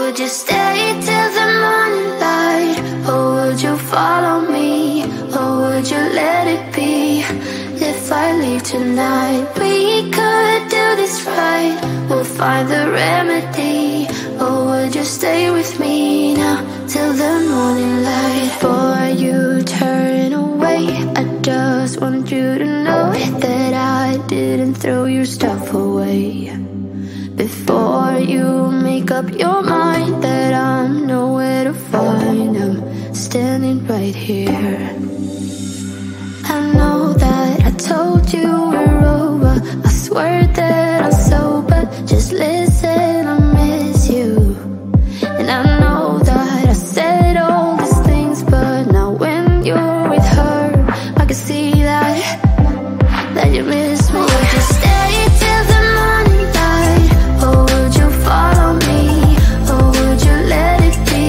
would you stay till the morning light? Or would you follow me? Or would you let it be? If I leave tonight, we could do this right. We'll find the remedy. Or would you stay with me now till the morning light? Before you turn away, I just want you to know that I didn't throw your stuff away. Before you make up your mind that I'm nowhere to find, I'm standing right here. I know that I told you we're over, I swear that I'm sober. Just listen, I miss you. And I know that I said all these things, but now when you're with her, I can see that you miss me. Would you stay till the morning light? Or would you follow me? Or would you let it be?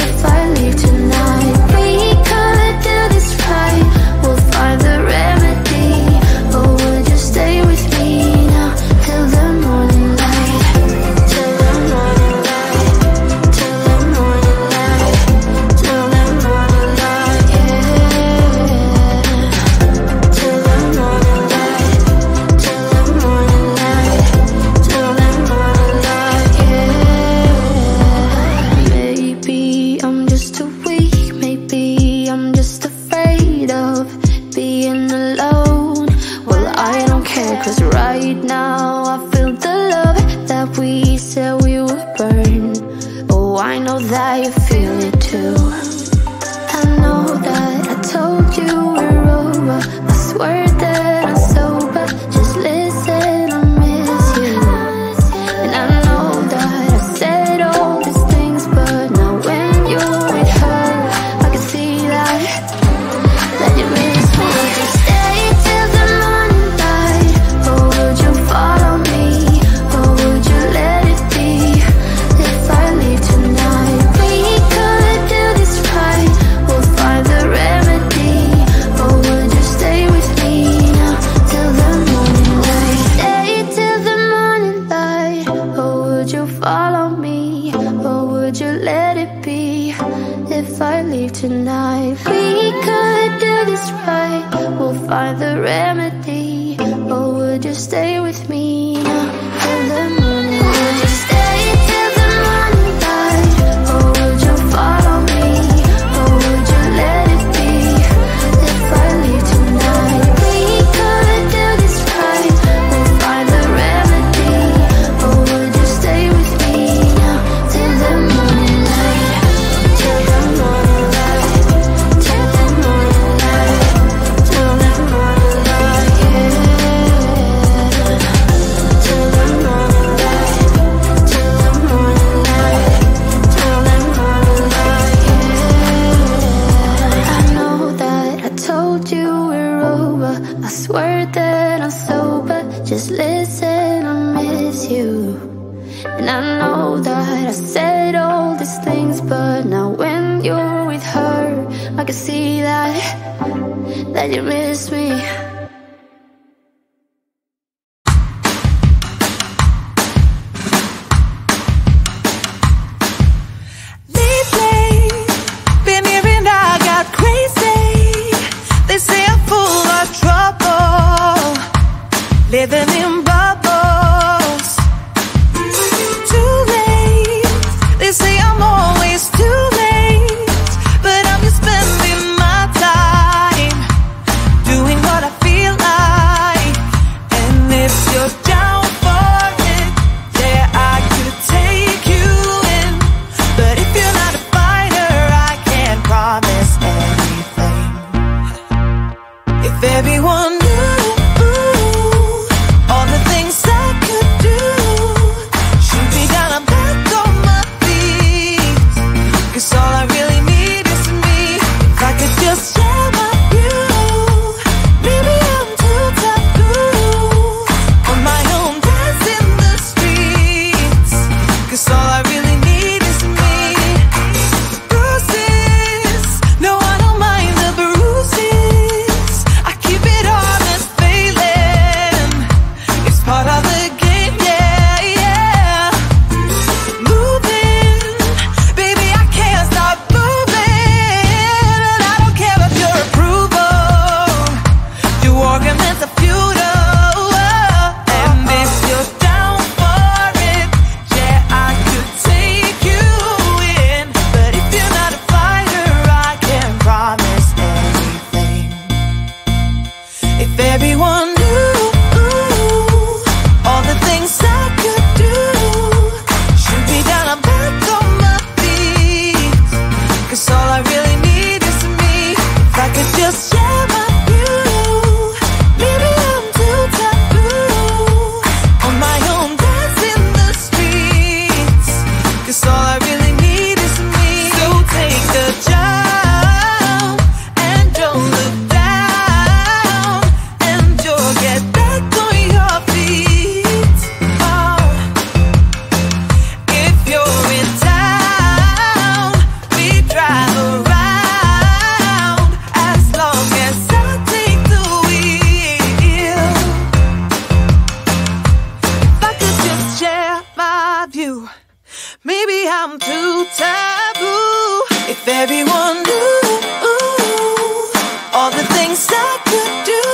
If I leave tonight, we could do this right. We'll find the remedy. Or would you stay with me now till the morning light? Till the morning light. Till the morning light. Till the morning light, yeah. Till the morning light. Till the morning light. Till the morning light, yeah. Maybe I'm just too weak. Maybe I'm just afraid of being alone. Well, I don't care, 'cause right now I feel the love that we said we would burn. Oh, I know that you feel it too. I know that I told you we're over, I swear that I'm sober. Just listen, I miss you. And I know that I said all these things, but now when you're with her, I can see that you miss me. Would you stay till the morning light? Or would you follow me? Or would you let it be? If I leave tonight, we could do this right. We'll find the remedy. Or would you stay with me now till the morning light? Stay till the morning light. Or would you follow me? Or would you let it be? If I leave tonight, we could do this right. We'll find the remedy. Or would you stay with me now till the morning light? Would you stay till the morning light? Or would you follow me? Or would you let it be? If I leave tonight, we could do this right. We'll find the remedy. Or would you stay with me now till the morning light? Till the morning light. Till the morning light. Till the morning light, yeah. Till the morning light. Till the morning light. Till the morning light, yeah. I know that I told you we're over, I swear that I'm sober. Just listen, I miss you. And I know that I said all these things, but now when you're with her, I can see that you miss me. Lately, been hearing I got crazy. They say I'm full of trouble, living in bubbles. Too late, they say I'm always too late, but I'm just spending my time doing what I feel like. And if you're down for it, yeah, I could take you in. But if you're not a fighter, I can't promise anything. If everyone knew all the things I could do, shoot me down, I'm back on my feet. 'Cause all I really need is me. If I could just share my view, maybe I'm too taboo on my own, dance in the streets. 'Cause all I really need is me. Bruises, no, I don't mind the bruises. I keep it all If everyone knew all the things I could do, shoot me down, I'm back on my feet. 'Cause all I really need is me. If I could just share my view, maybe I'm too taboo. On my own, dance in the streets. 'Cause all I really need is me. So take the jump and don't look down, and you'll get back on your feet. Oh. If you're in town, we drive around, as long as I take the wheel. If I could just share my view, maybe I'm too taboo. If everyone knew all the things I could do,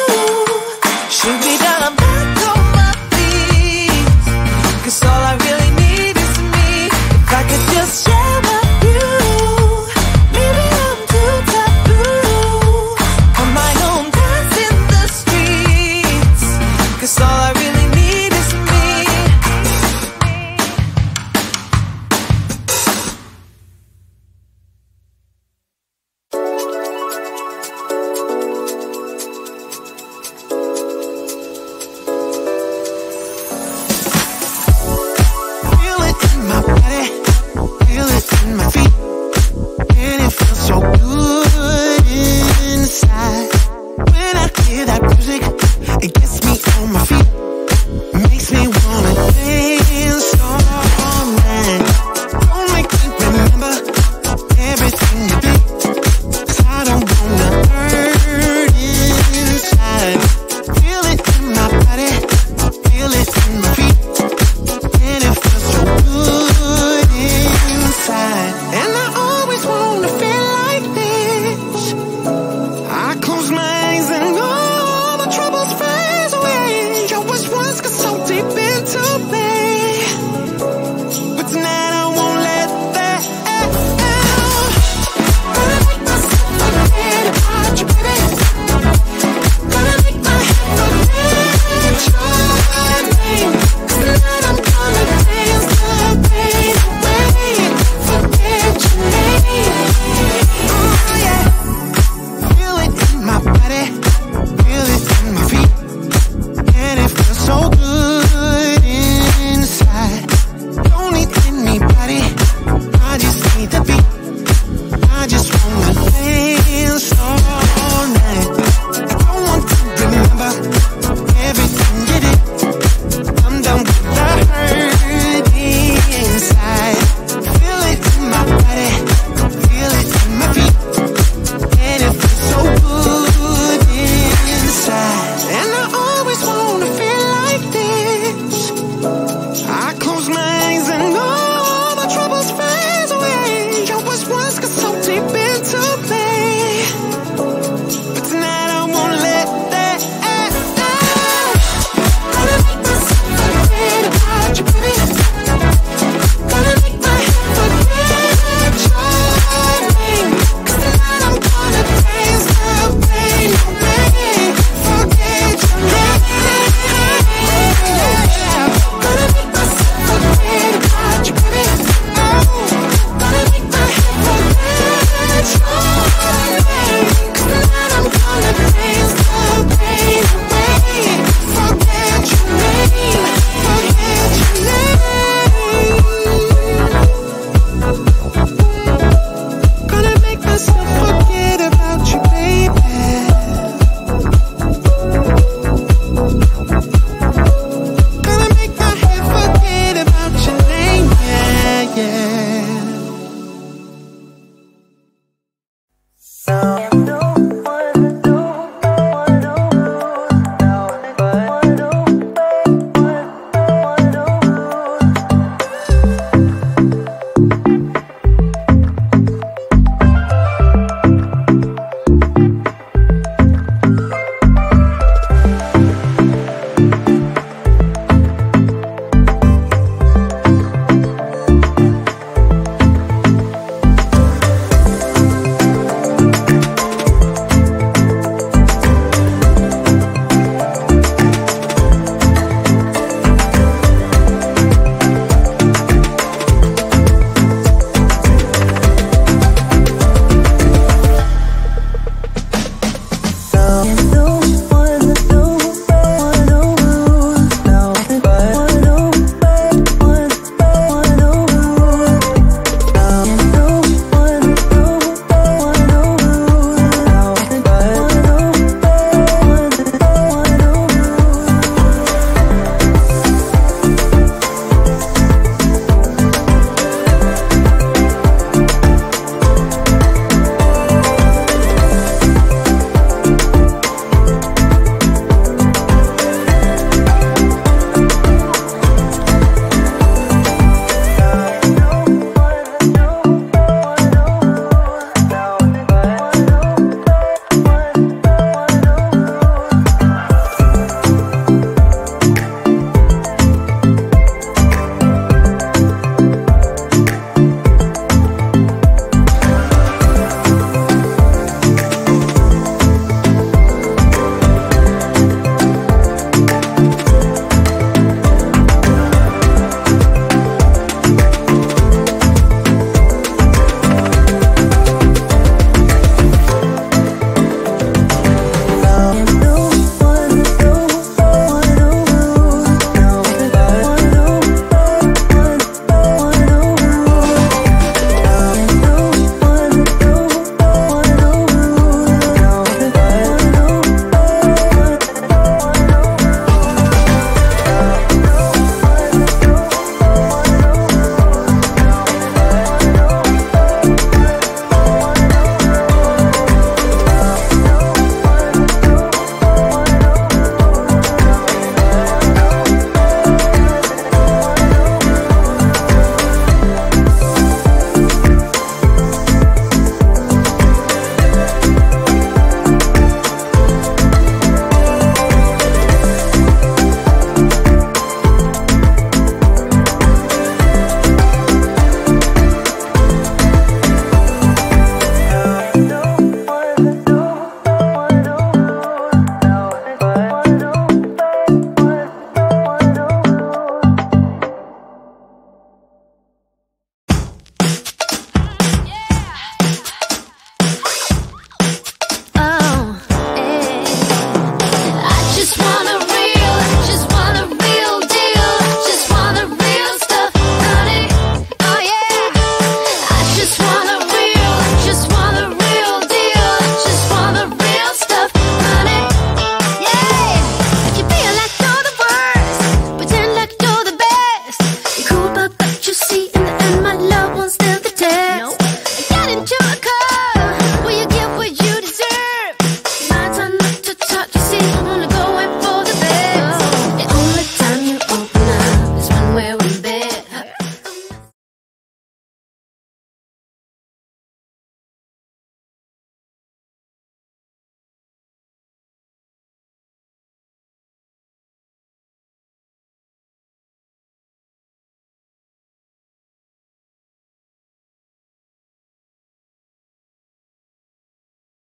shoot me down, I'm back on my feet. 'Cause all I really need is me. If I could just share my view, maybe I'm too taboo. On my own, dance in the streets. 'Cause all I really need is me. Feel it in my body, feel it in my feet, and it feels so good inside. When I hear that music, it gets me on my feet, makes me wanna dance.